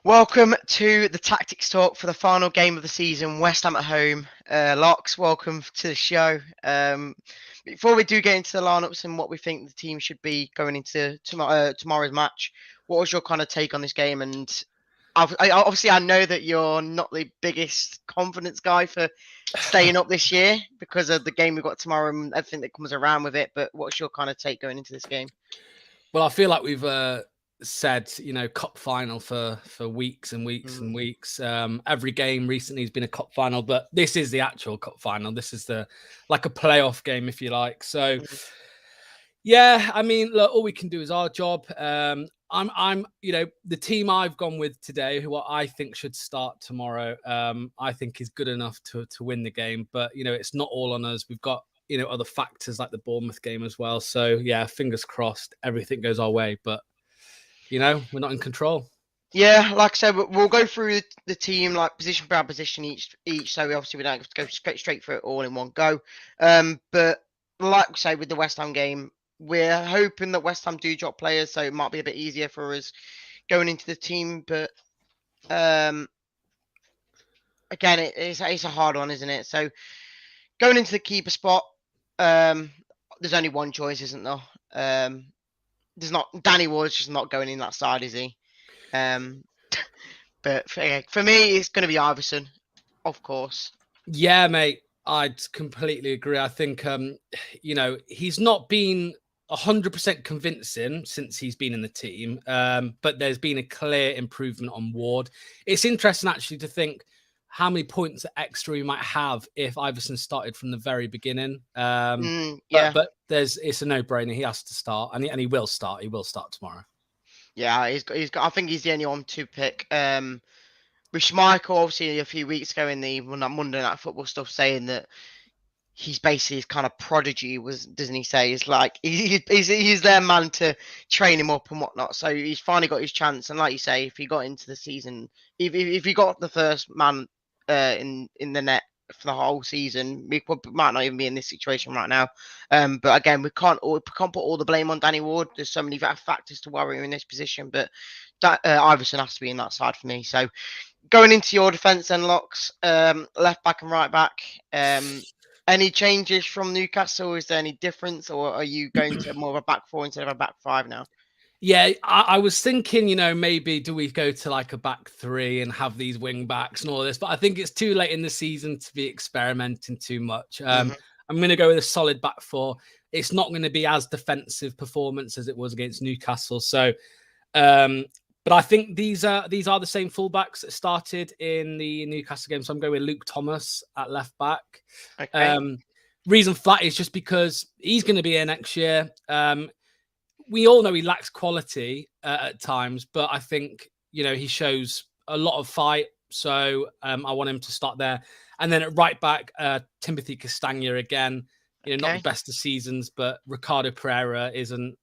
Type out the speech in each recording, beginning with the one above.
Welcome to the Tactics Talk for the final game of the season, West Ham at home. Lox, welcome to the show. Before we do get into the lineups and what we think the team should be going into tomorrow's match, what was your kind of take on this game? And obviously, I know that you're not the biggest confidence guy for staying up this year because of the game we've got tomorrow and everything that comes around with it. But what's your kind of take going into this game? Well, I feel like we've said, cup final for weeks and weeks and weeks. Every game recently has been a cup final, but this is the actual cup final. This is like a playoff game, if you like. So, yeah, I mean, look, all we can do is our job. I'm, the team I've gone with today, who I think should start tomorrow, I think is good enough to win the game. But, it's not all on us. We've got, other factors like the Bournemouth game as well. So, yeah, fingers crossed, everything goes our way. But, we're not in control. Yeah, like I said, we'll go through the team like position by position each. So we don't have to go straight through it all in one go. But like we say with the West Ham game, we're hoping that West Ham do drop players, so it might be a bit easier for us going into the team. But again, it's a hard one, isn't it? So going into the keeper spot, there's only one choice, isn't there? There's not. Danny Ward's just not going in that side, is he? But for me, it's going to be Iverson, of course. Yeah, mate, I'd completely agree. I think, he's not been 100% convincing since he's been in the team, but there's been a clear improvement on Ward. It's interesting, actually, to think how many points extra we might have if Iverson started from the very beginning. Yeah. But it's a no-brainer. He has to start, and he will start. He will start tomorrow. Yeah, he's got. I think he's the only one to pick. With Schmeichel, obviously, a few weeks ago in the Monday Night Football stuff, saying that he's basically his kind of prodigy, doesn't he say? It's like he's their man to train him up and whatnot. So he's finally got his chance. And like you say, if he got into the season, if he got the first man in the net for the whole season, we might not even be in this situation right now. But again, we can't put all the blame on Danny Ward. There's so many factors to worry in this position, but Iverson has to be in that side for me. So going into your defence then, Lox, left back and right back. Any changes from Newcastle? Is there any difference, or are you going to more of a back four instead of a back five now? Yeah, I was thinking, maybe do we go to like a back three and have these wing backs and all this, but I think it's too late in the season to be experimenting too much. I'm going to go with a solid back four. It's not going to be as defensive performance as it was against Newcastle. So, but I think these are the same fullbacks that started in the Newcastle game. So I'm going with Luke Thomas at left back. Okay. Reason for that is just because he's going to be here next year. We all know he lacks quality at times, but I think, he shows a lot of fight. So I want him to start there. And then at right back, Timothy Castagna again, not the best of seasons, but Ricardo Pereira isn't.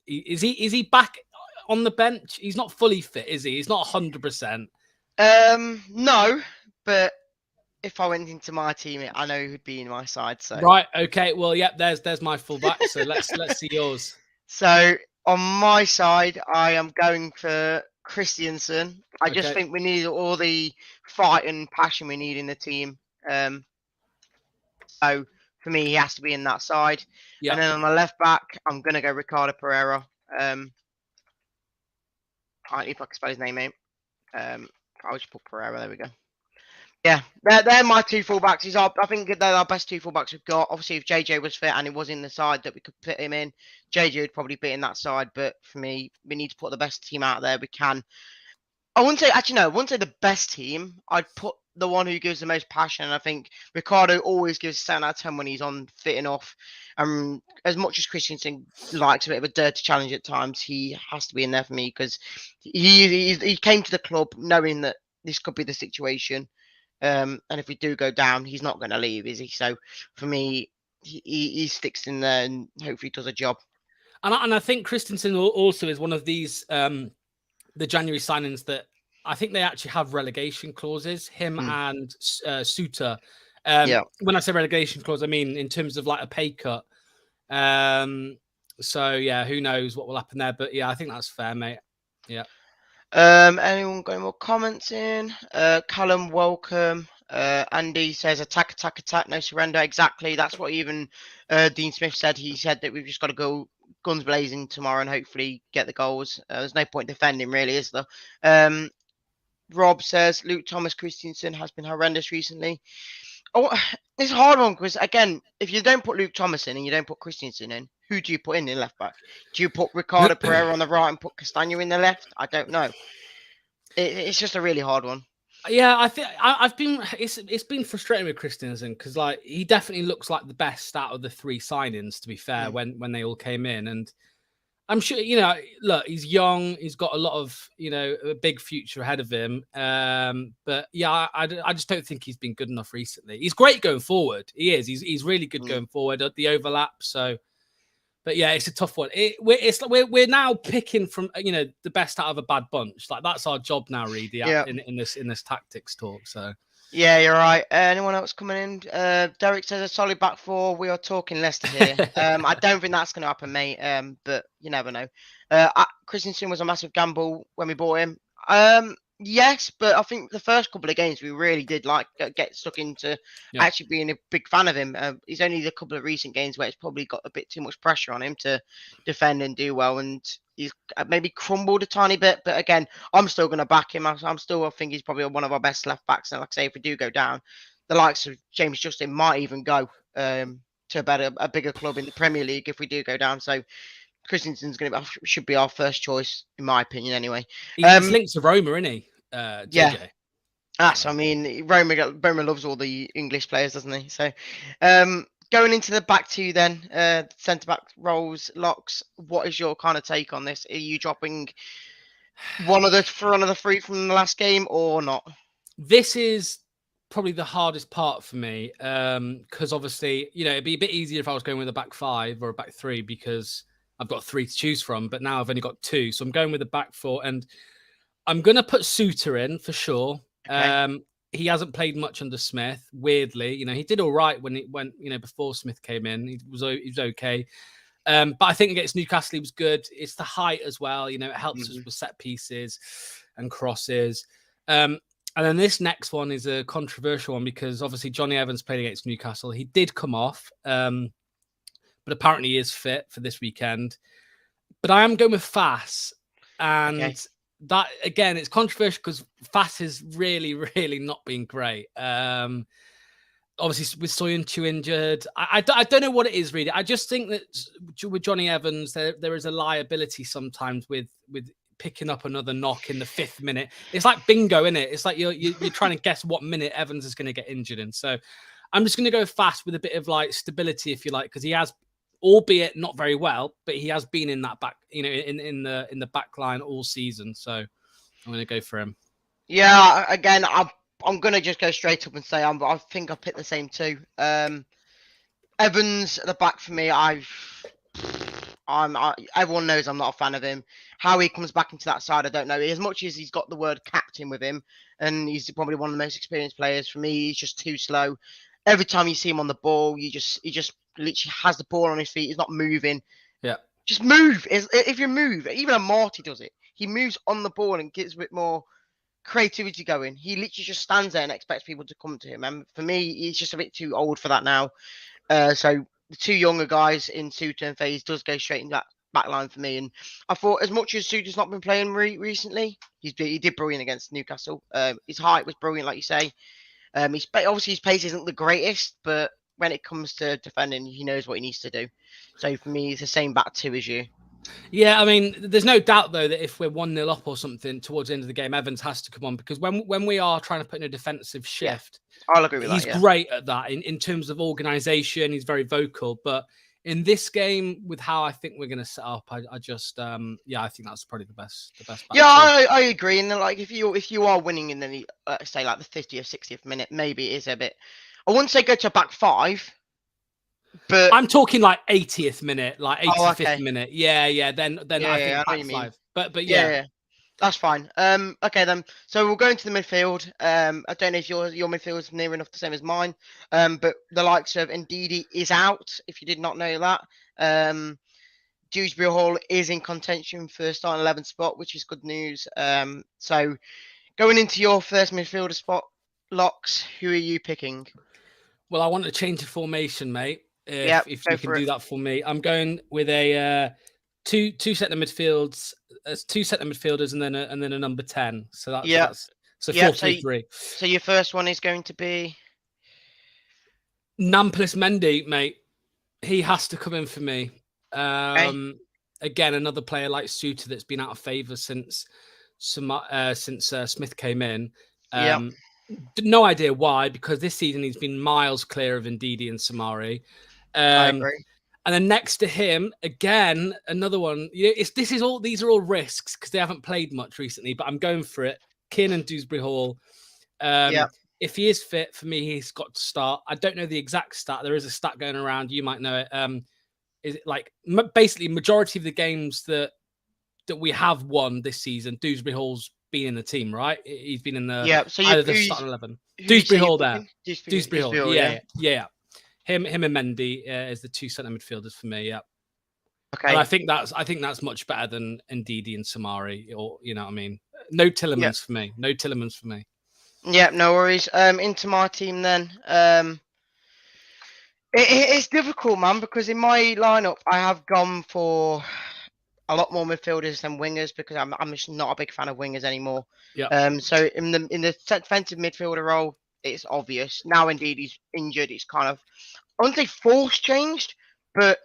Is he back on the bench? He's not fully fit, is he? He's not 100%. No, but if I went into my team, I know who'd be in my side. So right, okay. Well, yeah, there's my fullback. So let's see yours. So on my side, I am going for Christiansen. I just think we need all the fight and passion we need in the team. So for me, he has to be in that side. Yep. And then on the left back, I'm going to go Ricardo Pereira. I don't know if I can spell his name out. I'll just put Pereira. There we go. Yeah, they're my two fullbacks. I think they're our best two fullbacks we've got. Obviously, if JJ was fit and he was in the side that we could put him in, JJ would probably be in that side. But for me, we need to put the best team out there we can. I wouldn't say the best team. I'd put the one who gives the most passion. And I think Ricardo always gives 7 out of 10 when he's on fit enough. As much as Christensen likes a bit of a dirty challenge at times, he has to be in there for me because he came to the club knowing that this could be the situation. And if we do go down, he's not going to leave, is he? So for me, he sticks in there and hopefully does a job. And I think Christensen also is one of these the January signings that I think they actually have relegation clauses. Him and Suter. When I say relegation clause, I mean in terms of like a pay cut. So yeah, who knows what will happen there? But yeah, I think that's fair, mate. Yeah. Anyone got any more comments in? Callum, welcome. Andy says attack, attack, attack, no surrender. Exactly. That's what even Dean Smith said. He said that we've just got to go guns blazing tomorrow and hopefully get the goals. There's no point defending, really, is there? Rob says Luke Thomas Christensen has been horrendous recently. Oh, it's a hard one because, again, if you don't put Luke Thomas in and you don't put Christensen in, who do you put in left back? Do you put Ricardo Pereira on the right and put Castagna in the left? I don't know. It's just a really hard one. Yeah, I think I've been. It's been frustrating with Christensen because like he definitely looks like the best out of the three signings. To be fair, when they all came in, and I'm sure look, he's young. He's got a lot of a big future ahead of him. But yeah, I just don't think he's been good enough recently. He's great going forward. He is. He's really good going forward at the overlap. So. But yeah, it's a tough one. We're now picking from the best out of a bad bunch. Like that's our job now, Reedy, in this tactics talk. So yeah, you're right. Anyone else coming in? Derek says a solid back four. We are talking Leicester here. I don't think that's going to happen, mate. But you never know. Christensen was a massive gamble when we bought him. Yes, but I think the first couple of games we really did get stuck into actually being a big fan of him. He's only the couple of recent games where it's probably got a bit too much pressure on him to defend and do well, and he's maybe crumbled a tiny bit. But again, I'm still going to back him. I think he's probably one of our best left backs. And like I say, if we do go down, the likes of James Justin might even go to a bigger club in the Premier League if we do go down. So. Christensen's should be our first choice, in my opinion, anyway. He's linked to Roma, isn't he? JJ? Yeah. I mean, Roma loves all the English players, doesn't he? So, going into the back two then, centre back roles, Lox. What is your kind of take on this? Are you dropping one of the three from the last game or not? This is probably the hardest part for me because obviously, it'd be a bit easier if I was going with a back five or a back three because I've got three to choose from, but now I've only got two. So I'm going with the back four and I'm going to put Suter in for sure. Okay. He hasn't played much under Smith. Weirdly, he did all right when it went, before Smith came in. He was okay. But I think against Newcastle, he was good. It's the height as well. It helps us with set pieces and crosses. And then this next one is a controversial one because obviously Johnny Evans played against Newcastle. He did come off. But apparently he is fit for this weekend. But I am going with Fass. And that, again, it's controversial because Fass has really, really not been great. Obviously, with Soyuncu injured. I don't know what it is, really. I just think that with Johnny Evans, there is a liability sometimes with picking up another knock in the 5th minute. It's like bingo, isn't it? It's like you're trying to guess what minute Evans is going to get injured in. So I'm just going to go Fass with a bit of like stability, if you like, because he has, albeit not very well, but he has been in that back, in the back line all season. So I'm going to go for him. Yeah, again, I'm going to just go straight up and say I think I picked the same two. Evans at the back for me. Everyone knows I'm not a fan of him. How he comes back into that side, I don't know. As much as he's got the word captain with him, and he's probably one of the most experienced players, for me, he's just too slow. Every time you see him on the ball, he just literally has the ball on his feet. He's not moving. Yeah. Just move. If you move, even a Marty does it. He moves on the ball and gets a bit more creativity going. He literally just stands there and expects people to come to him. And for me, he's just a bit too old for that now. So the two younger guys in Suter and Faze does go straight into that back line for me. And I thought as much as Suter's not been playing recently, he did brilliant against Newcastle. His height was brilliant, like you say. Obviously his pace isn't the greatest, but when it comes to defending, he knows what he needs to do. So for me, it's the same back two as you. Yeah, I mean, there's no doubt, though, that if we're 1-0 up or something towards the end of the game, Evans has to come on because when we are trying to put in a defensive shift, I'll agree with that. He's great at that in terms of organisation. He's very vocal. But in this game, with how I think we're going to set up, I think that's probably the best. Yeah, I agree. And like if you are winning in the say like the 50th, 60th minute, maybe it is a bit. I wouldn't say go to a back five, but I'm talking like 80th minute, like 85th minute. Yeah. Then I think back five. But yeah. That's fine. Okay then. So we'll go into the midfield. I don't know if your midfield is near enough the same as mine. But the likes of Ndidi is out. If you did not know that. Dewsbury Hall is in contention for starting 11 spot, which is good news. So going into your first midfielder spot, Lox, who are you picking? Well, I want to change the formation, mate. Yep, If go you can for it. do that for me, I'm going with a two centre midfields, two centre midfielders, and then a number 10. So that's so Yep. 4-3-3. So your first one is going to be Nampalys Mendy, mate. He has to come in for me. okay. Again, another player like Suter that's been out of favour since Smith came in. Yep. No idea why, because this season he's been miles clear of Ndidi and Samari. I agree. And then next to him, again, another one. These are all risks because they haven't played much recently, but I'm going for it. Kiernan Dewsbury Hall. If he is fit, for me, he's got to start. I don't know the exact stat. There is a stat going around. You might know it. Is it like basically majority of the games that we have won this season, Dewsbury Hall's been in the team, right? He's been in the So either the starting 11. Dewsbury Hall there. Dewsbury Hall. Yeah. Him and Mendy is the two centre midfielders for me. Yeah. Okay. And I think that's much better than Ndidi and Samari, or you know what I mean. No Tillemans for me. No Tillemans for me. Yeah, no worries. Into my team then. It's difficult, man, because in my lineup I have gone for a lot more midfielders than wingers because I'm just not a big fan of wingers anymore. Yeah. So in the defensive midfielder role, it's obvious. Now indeed he's injured, it's kind of I wouldn't say forced changed, but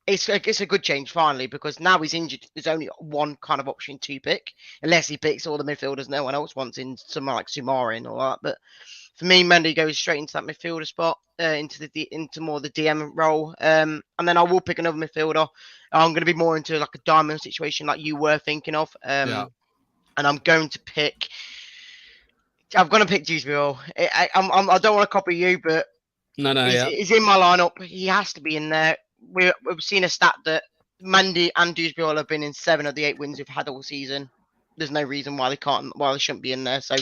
it's a good change finally because now he's injured. There's only one kind of option to pick, unless he picks all the midfielders no one else wants in someone like Sumarin or that. But for me, Mendy goes straight into that midfielder spot, into more the DM role, and then I will pick another midfielder. I'm going to be more into like a diamond situation, like you were thinking of, and I'm going to pick. I'm going to pick Dewsbury Hall. I don't want to copy you, but he's in my lineup. He has to be in there. We've seen a stat that Mendy and Dewsbury Hall have been in 7 of the 8 wins we've had all season. There's no reason why they shouldn't be in there. So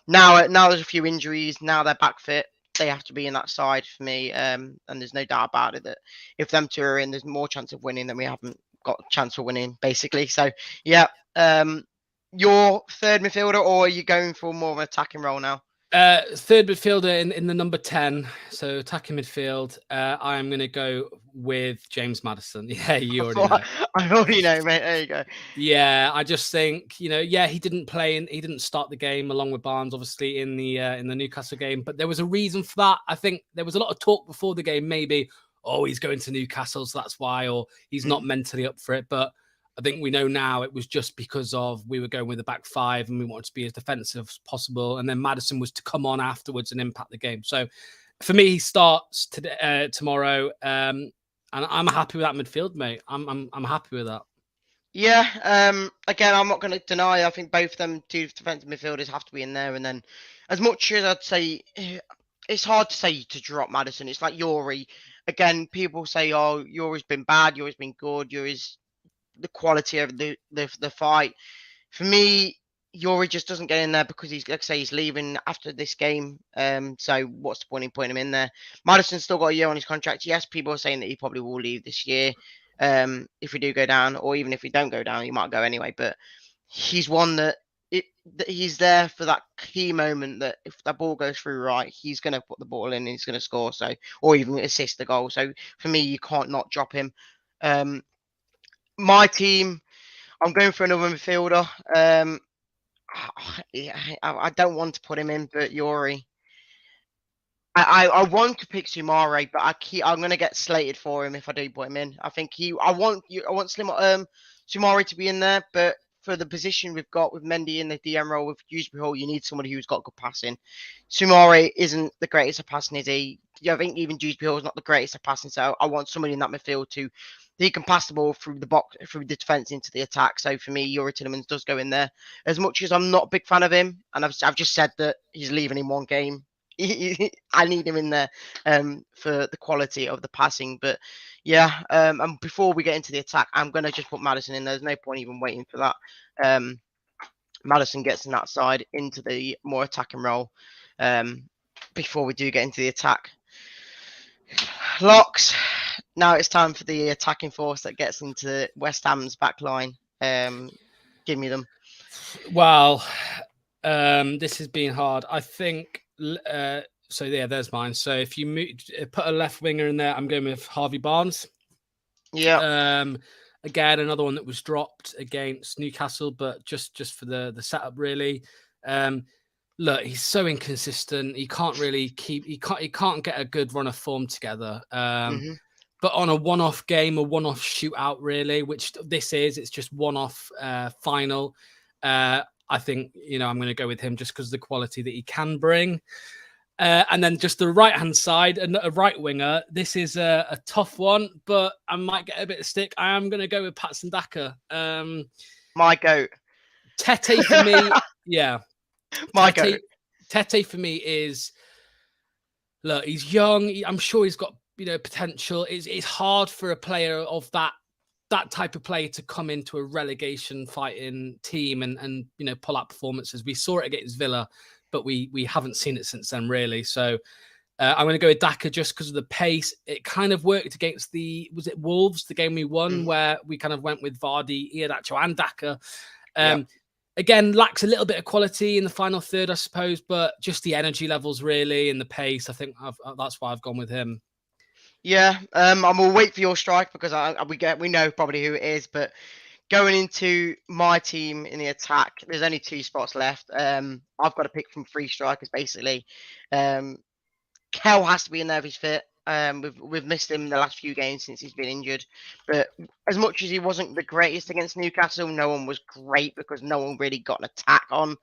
now there's a few injuries. Now they're back fit. They have to be in that side for me. And there's no doubt about it that if them two are in, there's more chance of winning than we haven't got a chance for winning, basically. So yeah, your third midfielder, or are you going for more of an attacking role now? Third midfielder in the number 10, so attacking midfield. I'm going to go with James Maddison. Yeah, you already know. I already know, mate. There you go. Yeah, I just think he didn't play and he didn't start the game along with Barnes, obviously in the Newcastle game, but there was a reason for that. I think there was a lot of talk before the game, maybe he's going to Newcastle, so that's why, or he's not mentally up for it, but. I think we know now it was just because we were going with the back 5 and we wanted to be as defensive as possible. And then Maddison was to come on afterwards and impact the game. So for me, he starts tomorrow. And I'm happy with that midfield, mate. I'm happy with that. Yeah. Again, I'm not going to deny. I think both of them two defensive midfielders have to be in there. And then as much as I'd say, it's hard to say to drop Maddison. It's like Yuri. Again, people say, Yuri's been bad. Yuri's been good. Yuri's the quality of the fight. For me, Yuri just doesn't get in there because he's, like I say, he's leaving after this game. So what's the point in putting him in there? Maddison's still got a year on his contract. Yes, people are saying that he probably will leave this year. If we do go down, or even if we don't go down, he might go anyway. But he's one that he's there for that key moment that if the ball goes through right, he's going to put the ball in and he's going to score. So, or even assist the goal. So for me, you can't not drop him. My team, I'm going for another midfielder. I don't want to put him in, but Yuri. I want to pick Sumare, but I'm going to get slated for him if I do put him in. I think I want Sumare to be in there, but for the position we've got with Mendy in the DM role with Dewsbury Hall, you need somebody who's got good passing. Sumare isn't the greatest at passing, is he? I think even Dewsbury Hall is not the greatest at passing, so I want somebody in that midfield he can pass the ball through the box, through the defense into the attack. So for me, Yuri Tillemans does go in there. As much as I'm not a big fan of him, and I've just said that he's leaving in one game, I need him in there for the quality of the passing. But yeah, and before we get into the attack, I'm going to just put Maddison in. There's no point even waiting for that. Maddison gets in that side into the more attacking role before we do get into the attack. Lox, now it's time for the attacking force that gets into West Ham's back line. Give me them. Well, this has been hard. I think. So yeah, there's mine. So if you put a left winger in there, I'm going with Harvey Barnes. Yeah. Again, another one that was dropped against Newcastle, but just for the setup, really. Look, he's so inconsistent. He can't really he can't get a good run of form together. But on a one-off game, a one-off shootout, really, which this is, it's just one-off final. I think, I'm going to go with him just because of the quality that he can bring. And then just the right-hand side, a right winger. This is a tough one, but I might get a bit of stick. I am going to go with Patson Daka. My goat. Tete for me, yeah. My goat. Tete for me is, look, he's young. I'm sure he's got potential. It's hard for a player of that type of player to come into a relegation fighting team and pull out performances. We saw it against Villa, but we haven't seen it since then, really. So I'm going to go with Daka just because of the pace. It kind of worked against was it Wolves, the game we won, where we kind of went with Vardy, Iheanacho and Daka. Again, lacks a little bit of quality in the final third, I suppose, but just the energy levels, really, and the pace. I think that's why I've gone with him. Yeah, I'm gonna wait for your strike because we know probably who it is, but going into my team in the attack, there's only 2 spots left. I've got to pick from 3 strikers basically. Kel has to be in there if he's fit. We've missed him the last few games since he's been injured, but as much as he wasn't the greatest against Newcastle, no one was great because no one really got an attack on.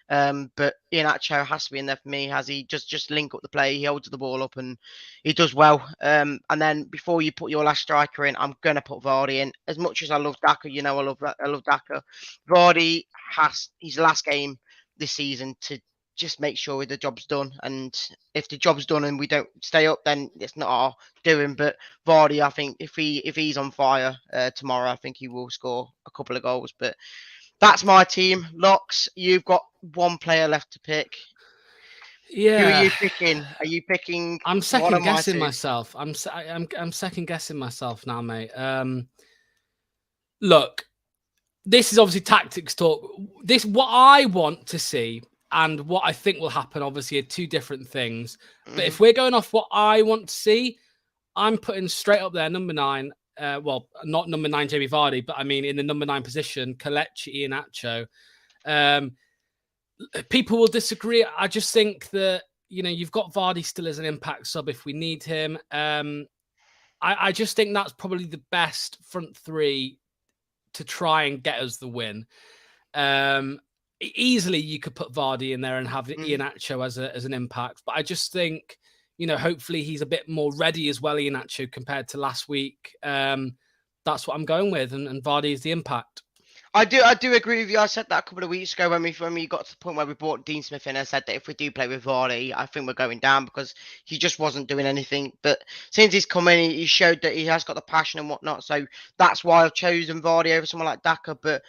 But Iheanacho has to be in there for me. Has he just link up the play? He holds the ball up and he does well. And then before you put your last striker in, I'm gonna put Vardy in. As much as I love Daka, I love Daka. Vardy has his last game this season to just make sure the job's done. And if the job's done and we don't stay up, then it's not our doing. But Vardy, I think if he's on fire tomorrow, I think he will score a couple of goals. But that's my team. Lox, you've got 1 player left to pick. Yeah. Who are you picking? Are you picking? I'm second guessing myself. I'm second guessing myself now, mate. Look, this is obviously tactics talk. What I want to see and what I think will happen, obviously, are 2 different things. But if we're going off what I want to see, I'm putting straight up there number 9. Well, not number 9, Jamie Vardy, but I mean in the number 9 position, Kelechi Iheanacho. People will disagree. I just think that, you've got Vardy still as an impact sub if we need him. I just think that's probably the best front 3 to try and get us the win. Easily you could put Vardy in there and have Iheanacho as an impact, but I just think, hopefully he's a bit more ready as well, Iheanacho, compared to last week. That's what I'm going with, and Vardy is the impact. I do agree with you. I said that a couple of weeks ago when we got to the point where we brought Dean Smith in. I said that if we do play with Vardy, I think we're going down because he just wasn't doing anything. But since he's come in, he showed that he has got the passion and whatnot. So that's why I've chosen Vardy over someone like Daka. But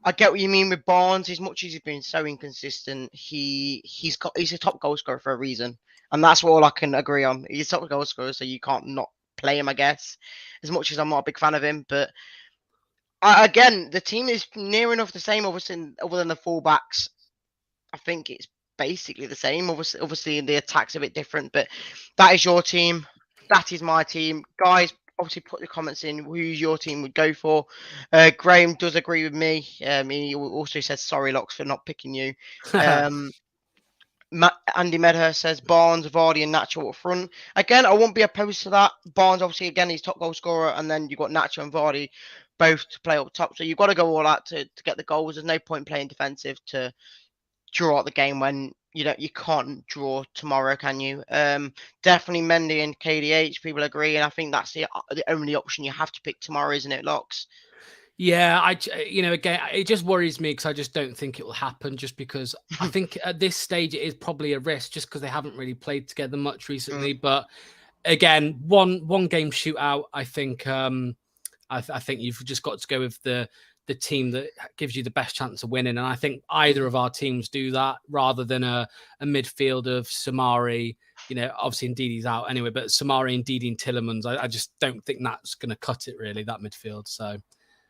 I get what you mean with Barnes. As much as he's been so inconsistent, he's a top goal scorer for a reason, and that's all I can agree on. He's a top goal scorer, so you can't not play him, I guess. As much as I'm not a big fan of him, but again, the team is near enough the same, obviously, other than the fullbacks. I think it's basically the same. Obviously, the attack's a bit different, but that is your team. That is my team. Guys, obviously put the comments in who your team would go for. Graham does agree with me. He also says, sorry, Lox, for not picking you. Andy Medhurst says Barnes, Vardy and Nacho up front. Again, I won't be opposed to that. Barnes, obviously, again, he's top goal scorer, and then you've got Nacho and Vardy both to play up top. So you've got to go all out to get the goals. There's no point playing defensive to draw out the game when you can't draw tomorrow, can you? Definitely Mendy and KDH, people agree, and I think that's the only option you have to pick tomorrow, isn't it, Lox? Yeah, again, it just worries me because I just don't think it will happen. Just because I think at this stage it is probably a risk, just because they haven't really played together much recently. But again, one game shootout. I think I think you've just got to go with the team that gives you the best chance of winning. And I think either of our teams do that rather than a midfield of Samari, you know, obviously Ndidi's out anyway, but Samari, Ndidi, and Tillemans, I just don't think that's going to cut it really, that midfield. So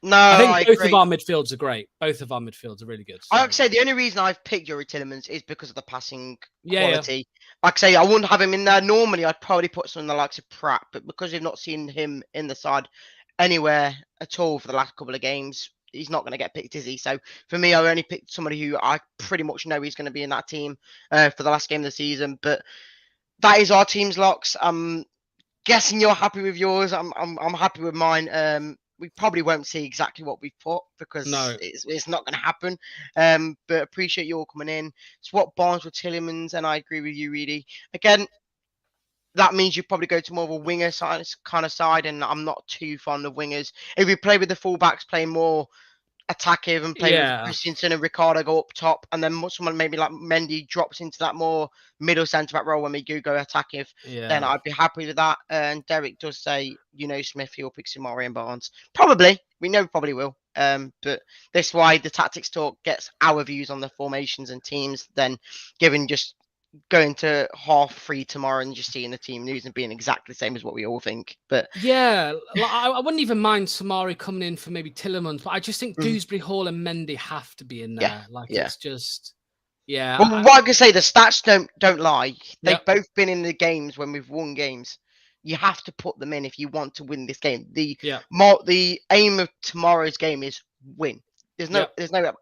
No, I think I both agree. of our midfields are great. Both of our midfields are really good. So. I like to say the only reason I've picked Yuri Tillemans is because of the passing quality. Yeah. Like I say, I wouldn't have him in there. Normally, I'd probably put someone the likes of Pratt, but because we've not seen him in the side anywhere at all for the last couple of games, he's not going to get picked, is he? So for me, I only picked somebody who I pretty much know he's going to be in that team for the last game of the season. But that is our team's Lox. I'm guessing you're happy with yours. I'm happy with mine. We probably won't see exactly what we've put because it's not going to happen. But appreciate you all coming in. Swap Barnes with Tillemans, and I agree with you, Reedy. Again, that means you probably go to more of a winger side, kind of side, and I'm not too fond of wingers. If we play with the fullbacks, play more attackive and play with Christensen and Ricardo go up top, and then someone maybe like Mendy drops into that more middle centre back role when we do go attackive, then I'd be happy with that. And Derek does say, you know, Smith, he'll pick Samari and Barnes. Probably. We know probably will. But that's why the Tactics Talk gets our views on the formations and teams, then given just going to half free tomorrow and just seeing the team news and being exactly the same as what we all think. But yeah, like, I wouldn't even mind Samari coming in for maybe Tillemans, but I just think Dewsbury Hall and Mendy have to be in there. It's just Well, what I can say, the stats don't lie. They've both been in the games when we've won games. You have to put them in if you want to win this game. The aim of tomorrow's game is win. There's no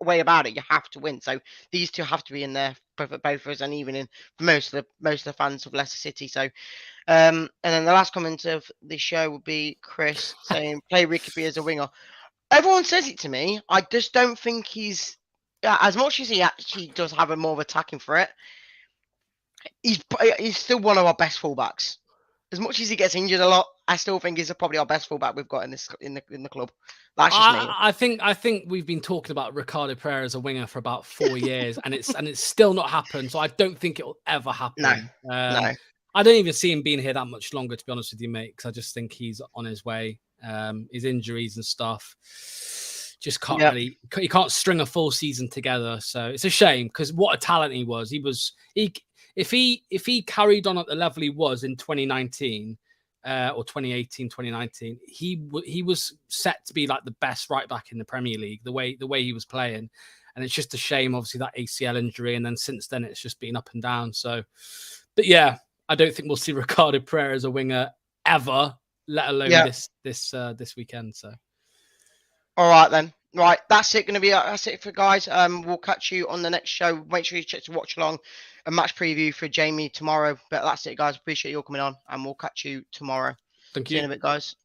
way about it. You have to win. So these two have to be in there for both of us, and even in most of the fans of Leicester City. So, and then the last comment of the show would be Chris saying, "Play Ricky as a winger." Everyone says it to me. I just don't think he's as much as he actually does have a more of attacking threat. He's still one of our best fullbacks. As much as he gets injured a lot, I still think he's probably our best fullback we've got in the club. That's just me. I think we've been talking about Ricardo Pereira as a winger for about 4 years, and it's still not happened. So I don't think it will ever happen. No. I don't even see him being here that much longer, to be honest with you, mate. Because I just think he's on his way. His injuries and stuff just can't really. He can't string a full season together. So it's a shame because what a talent he was. If he carried on at the level he was in 2019 or 2018, 2019, he was set to be like the best right back in the Premier League, the way he was playing. And it's just a shame, obviously, that ACL injury. And then since then, it's just been up and down. So, but yeah, I don't think we'll see Ricardo Pereira as a winger ever, let alone this weekend. So, all right then. Right, that's it. That's it for guys. We'll catch you on the next show. Make sure you check to watch along a match preview for Jamie tomorrow. But that's it, guys. Appreciate you all coming on, and we'll catch you tomorrow. Thank you. See you in a bit, guys.